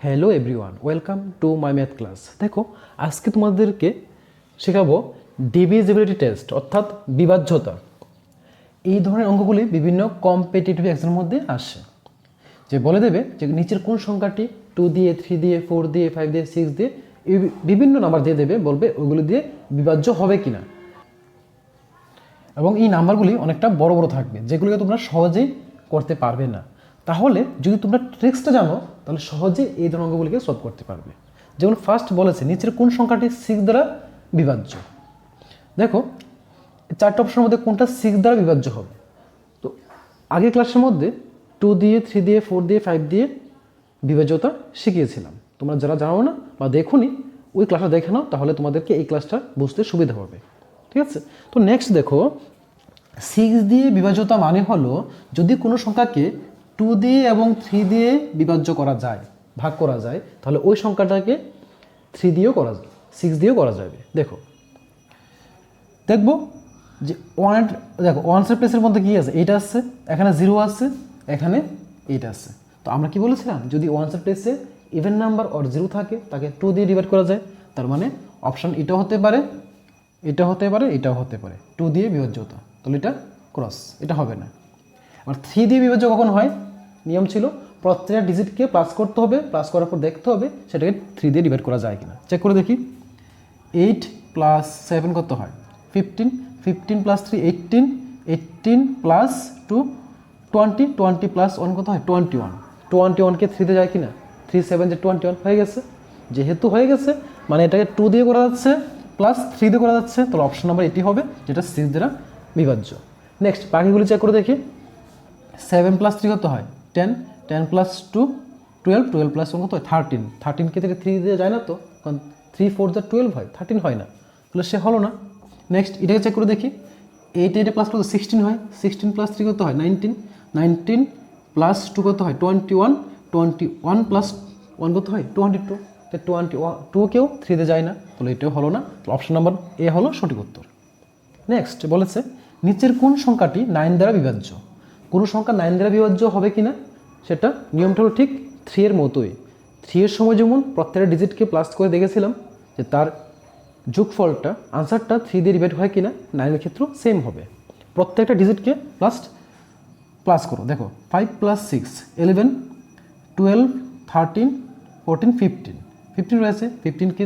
Hello everyone, welcome to my math class. দেখো, আজকে তোমাদেরকে শেখাবো ডিভিজিবিলিটি টেস্ট অর্থাৎ বিভাজ্যতা। এই ধরনের অঙ্কগুলি বিভিন্ন কম্পিটিটিভ এক্সামের মধ্যে আসে, যে বলে দেবে যে নিচের কোন সংখ্যাটি 2 দিয়ে 3 দিয়ে 4 দিয়ে 5 দিয়ে 6 দিয়ে বিভিন্ন নাম্বার দিয়ে দেবে, বলবে ওইগুলি দিয়ে বিভাজ্য হবে কিনা। এবং এই নাম্বারগুলি অনেকটা বড় বড় থাকবে, যেগুলোকে তোমরা সহজেই করতে পারবে না। তাহলে যদি তোমরা ট্রিক্সটা জানো, তাহলে সহজে এই ধরনের অঙ্কগুলিকে সলভ করতে পারবে। যেমন ফার্স্ট বলেছে নিচের কোন সংখ্যাটি 6 দ্বারা বিভাজ্য। দেখো, চারটে অপশনের মধ্যে কোনটা 6 দ্বারা বিভাজ্য হবে। তো আগের ক্লাসের মধ্যে 2 দিয়ে 3 দিয়ে 4 দিয়ে 5 দিয়ে বিভাজ্যতা শিখিয়েছিলাম। তোমরা যারা জানো না বা দেখোনি, ওই ক্লাসটা দেখে নাও, তাহলে তোমাদেরকে এই ক্লাসটা বুঝতে সুবিধা হবে। ঠিক আছে? তো নেক্সট দেখো, 6 দিয়ে বিভাজ্যতা মানে হলো যদি কোনো সংখ্যাকে 2 দিয়ে এবং 3 দিয়ে বিভাজ্য করা যায়, ভাগ করা যায়, তাহলে ওই সংখ্যাটাকে 3 দিয়েও করা যায়, 6 দিয়েও করা যাবে। দেখবো যে দেখো ওয়ান্সের প্লেসের মধ্যে কী আছে, এইটা আছে, এখানে 0 আছে, এখানে এইটা আছে। তো আমরা কি বলেছিলাম, যদি ওয়ান্সের প্লেসে ইভেন নাম্বার অর 0 থাকে, তাকে 2 দিয়ে ডিভাইড করা যায়। তার মানে অপশান এটাও হতে পারে, এটা হতে পারে, এটাও হতে পারে 2 দিয়ে বিভাজ্যতা। তাহলে এটা ক্রস, এটা হবে না। আর 3 দিয়ে বিভাজ্য কখন হয়? নিয়ম ছিল প্রত্যেকটা ডিজিটকে প্লাস করতে হবে, প্লাস করার পর দেখতে হবে সেটাকে 3 দিয়ে ডিভাইড করা যায় কিনা। চেক করে দেখি। 8 প্লাস 7 কত হয়? 15, 15 প্লাস 3 18, 18 প্লাস 2 20, 20 প্লাস 1 কত হয়? 21, 21কে 3 দিয়ে যায় কিনা? 3 7 যে 21 হয়ে গেছে। যেহেতু হয়ে গেছে, মানে এটাকে 2 দিয়ে করা যাচ্ছে প্লাস 3 দিয়ে করা যাচ্ছে, তাহলে অপশন নাম্বার এটি হবে, যেটা 6 দ্বারা বিভাজ্য। নেক্সট বাকিগুলি চেক করে দেখি। 7 প্লাস 3 কত হয়? 10, 10 প্লাস 2 12, 12 প্লাস 1 কত হয়? 13, 13কে থেকে 3 দিয়ে যায় না তো, কারণ 3 4 যা 12 হয়, 13 হয় না, তাহলে সে হলো না। নেক্সট এটাকে চেক করে দেখি। 8 8 প্লাস কত? 16 হয়। 16 প্লাস 3 কত হয়? 19, 19 প্লাস 2 কত হয়? 21, 21 প্লাস 1 কত হয়? 22, তো 22কেও 3 দিয়ে যায় না, তাহলে এটাও হলো না। অপশন নাম্বার এ হলো সঠিক উত্তর। নেক্সট বলেছে নিচের কোন সংখ্যাটি 9 দ্বারা বিভাজ্য। কোনো সংখ্যা 9 দ্বারা বিভাজ্য হবে কিনা, সেটা নিয়মটা হলো ঠিক 3 এর মতোই। 3 এর সময় যেমন প্রত্যেকটা ডিজিটকে প্লাস করে দেখেছিলাম যে তার যোগফলটা, আনসারটা 3 দিয়ে ডিভাইড হয় কিনা, 9 ক্ষেত্রেও সেম হবে। প্রত্যেকটা ডিজিটকে প্লাস করো। দেখো 5 প্লাস 6 11, 12, 13, 14, 15, 15 রয়েছে, 15কে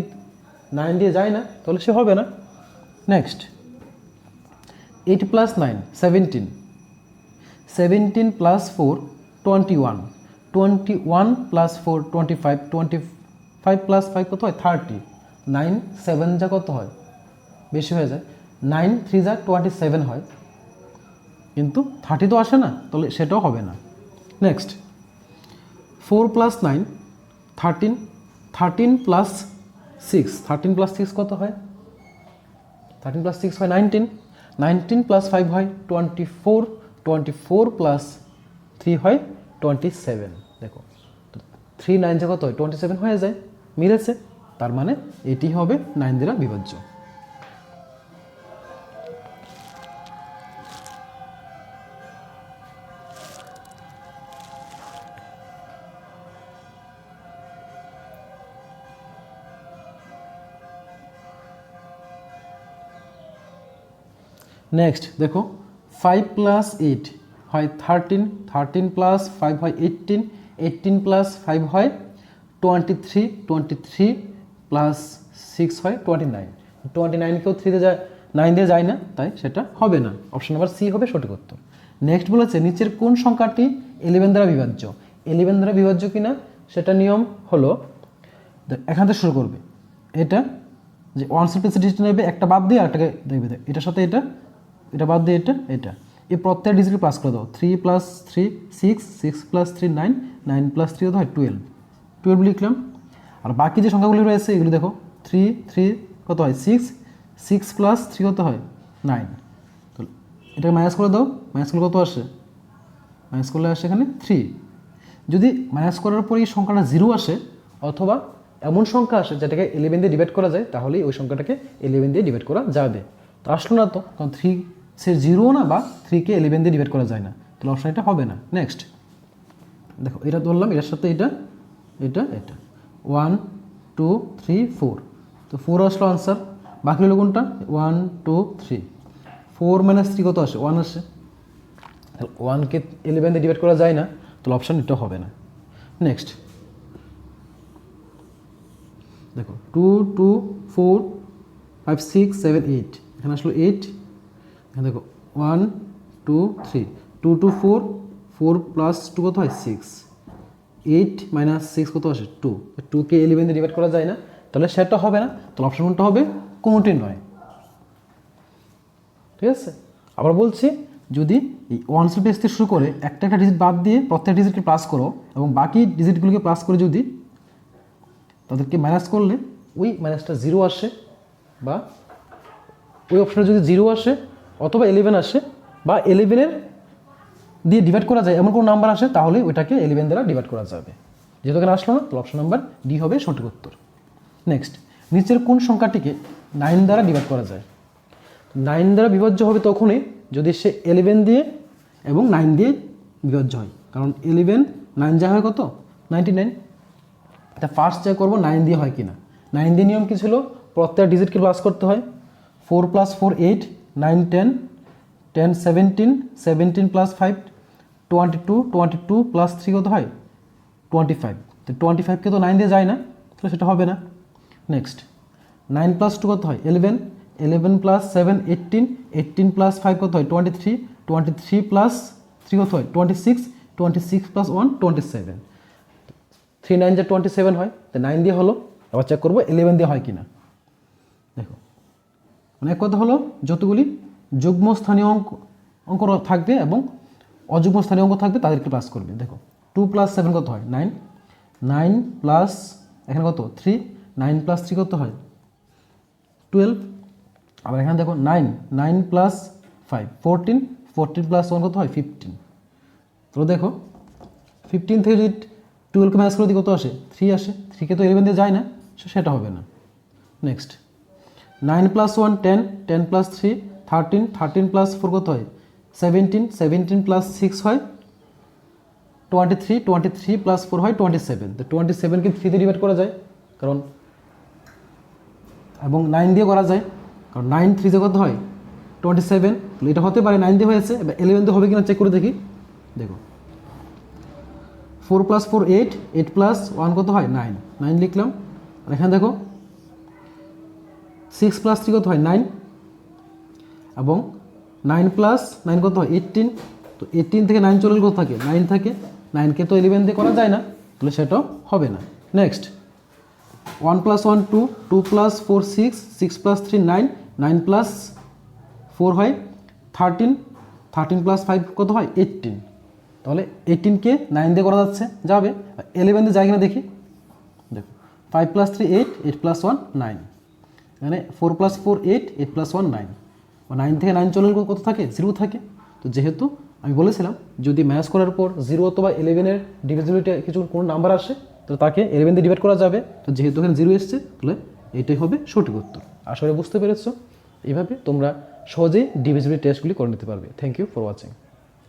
9 দিয়ে যায় না, তাহলে সে হবে না। Next 8 plus 9 17, 17 plus 4 21, 21 plus 4 25, 25 plus 5 কত হয়? 30, 9 7 যা কত হয়? বেশি হয়ে যায়, 9 3 যা 27 হয়, কিন্তু 30 তো আসে না, তাহলে সেটাও হবে না। নেক্সট 4 প্লাস 9 13, 13 প্লাস 6, 13 প্লাস 6 কত হয়? 13 প্লাস 6 হয় 19, 19 প্লাস 5 হয় 24, 24 প্লাস 3 হয় 27। দেখো 3 9 যা কত হয়? 27 হয়ে যায়, মিলেছে। তার মানে এটি হবে 9 দ্বারা বিভাজ্য। নেক্সট দেখো 5 প্লাস 8 হয় 13, 13 প্লাস 5 হয় 18, 18 প্লাস 5 হয় 23, 23 প্লাস 6 হয় 29, 29কেও 3 দিয়ে যায়, 9 দিয়ে যায় না, তাই সেটা হবে না। অপশন নাম্বার সি হবে সঠিক উত্তর। নেক্সট বলেছে নিচের কোন সংখ্যাটি 11 দ্বারা বিভাজ্য। 11 দ্বারা বিভাজ্য কিনা, সেটা নিয়ম হলো এখান থেকে শুরু করবে। এটা যে ওয়ান্সের প্লেসে ডিজিট নেবে, একটা বাদ দিয়ে আরেকটাকে দেখবে, এটার সাথে এটা বাদ দিয়ে এটা এই প্রত্যেক ডিজিটকে প্লাস করে দাও। 3 প্লাস 3 6, 6 প্লাস 3 9, 9 প্লাস 3 কত হয়? 12, 12 লিখলাম। আর বাকি যে সংখ্যাগুলি রয়েছে এগুলো দেখো, 3 3 কত হয়? 6, 6 প্লাস 3 কত হয়? 9। তো এটাকে মাইনাস করে দাও, মাইনাস করলে কত আসে? মাইনাস করলে আসে এখানে 3। যদি মাইনাস করার পর এই সংখ্যাটা 0 আসে, অথবা এমন সংখ্যা আসে যেটাকে 11 দিয়ে ডিভাইড করা যায়, তাহলেই ওই সংখ্যাটাকে 11 দিয়ে ডিভাইড করা যাবে। তো আসলো না তো, কারণ 3 সে 0 না, বা 3কে 11 দিয়ে ডিভাইড করা যায় না, তাহলে অপশন এটা হবে না। নেক্সট দেখো, এটা ধরলাম, এটার সাথে এটা 1 2 3 4, তো 4 আসলো আনসার। বাকি হলো কোনটা 1 2 3, 4 মাইনাস 3 কত আসে 1 আসে, তাহলে 1কে 11 দিয়ে ডিভাইড করা যায় না, তাহলে অপশান এটা হবে না। নেক্সট দেখো 2 2 4 5 6 7 8, এখানে আসলো 8, এখানে দেখো 1 2 3, 2 2 4, 4 প্লাস 2 কত হয় 6, 8 মাইনাস 6 কত আসে 2, 2কে 11 দিয়ে ডিভাইড করা যায় না, তাহলে সেটা হবে না, তাহলে অপশন কোনটা হবে, কোনোটি নয়। ঠিক আছে, আবার বলছি, যদি এই ওয়ানস প্লেস থেকে শুরু করে একটা একটা ডিজিট বাদ দিয়ে প্রত্যেক ডিজিটকে প্লাস করো এবং বাকি ডিজিটগুলোকে প্লাস করে যদি তাদেরকে মাইনাস করলে ওই মাইনাসটা 0 আসে, বা ওই অপশনে যদি 0 আসে অথবা 11 আসে বা 11-এর দিয়ে ডিভাইড করা যায় এমন কোনো নাম্বার আসে, তাহলে ওইটাকে 11 দ্বারা ডিভাইড করা যাবে। যেহেতু এখানে আসলো না, তাহলে অপশন নাম্বার ডি হবে সঠিক উত্তর। নেক্সট, নিচের কোন সংখ্যাটিকে 9 দ্বারা ডিভাইড করা যায়? 9 দ্বারা বিভাজ্য হবে তখনই যদি সে 11 দিয়ে এবং 9 দিয়ে বিভাজ্য হয়, কারণ 11 9 যা হয় কত 99। তা ফার্স্ট চেক করবো 9 দিয়ে হয় কিনা। 9 দিয়ে নিয়ম কী ছিল, প্রত্যেক ডিজিটকে প্লাস করতে হয়। 4 + 4 8, 9 10, 10 17, 17 + 5 22, 22 + 3 কত হয় 25, তো 25কে তো 9 দিয়ে যায় না, তাহলে সেটা হবে না। নেক্সট 9 + 2 কত হয় 11, 11 + 7 18, 18 + 5 কত হয় 23, 23 + 3 কত হয় 26, 26 + 1 27, 3 9 যা 27 হয়, তো 9 দিয়ে হলো। আবার চেক করবো 11 দিয়ে হয় কিনা। দেখো মানে এক কথা হলো, যতগুলি যুগ্ম স্থানীয় অঙ্ক থাকবে এবং অযুগ্ম স্থানীয় অঙ্ক থাকবে তাদেরকে প্লাস করবে। দেখো 2 + 7 কত হয় 9, 9 প্লাস এখানে কত 3, 9 + 3 কত হয় 12, আবার এখানে দেখো 9, 9 + 5 14, 14 + 1 কত হয় 15। তো দেখো 15 থেকে যদি 12কে মাইনাস করে দিই কত আসে 3 আসে, 3কে তো 11 দিয়ে যায় না, সেটা হবে না। নেক্সট 9 + 1 10, 10 + 3 13, 13 + 4 কত হয় 17, 17 + 6 হয় 23, 23 + 4 হয় 27, তো 27কে 3 দিয়ে ডিভাইড করা যায়, কারণ এবং 9 দিয়ে করা যায়, কারণ 9 3 দিয়ে কত হয় 27, এটা হতে পারে 9 দিয়ে হয়েছে, এবার 11 দিয়ে হবে কিনা চেক করে দেখি। দেখো 4 + 4 8, 8 + 1 কত হয় 9, 9 লিখলাম। আর এখানে দেখো 6 + 3 কত হয় 9, এবং 9 + 9 কত হয় 18, তো 18 থেকে 9 চলে কত থাকে 9 থাকে, 9কে তো 11 দিয়ে করা যায় না, তাহলে সেটাও হবে না। নেক্সট 1 + 1 2, 2 + 4 6, 6 + 3 9, 9 + 4 হয় 13, 13 + 5 কত হয় 18, তাহলে 18কে 9 দিয়ে করা যাচ্ছে যাবে, 11 দিয়ে যায় কিনা দেখি। দেখো 5 + 3 8, 8 + 1 9, এখানে 4 + 4 8, 8 + 1 9, 9 থেকে 9 চলে কত থাকে 0 থাকে। তো যেহেতু আমি বলেছিলাম যদি ম্যাচ করার পর 0 অথবা 11-এর ডিভিজিবিলিটি কিছু কোনো নাম্বার আসে, তো তাকে 11 দিয়ে ডিভাইড করা যাবে, তো যেহেতু এখানে 0 এসছে, তাহলে এটাই হবে সঠিক উত্তর। আশা করি বুঝতে পেরেছো। এইভাবে তোমরা সহজেই ডিভিজিবিলিটি টেস্টগুলি করে নিতে পারবে। Thank you for watching.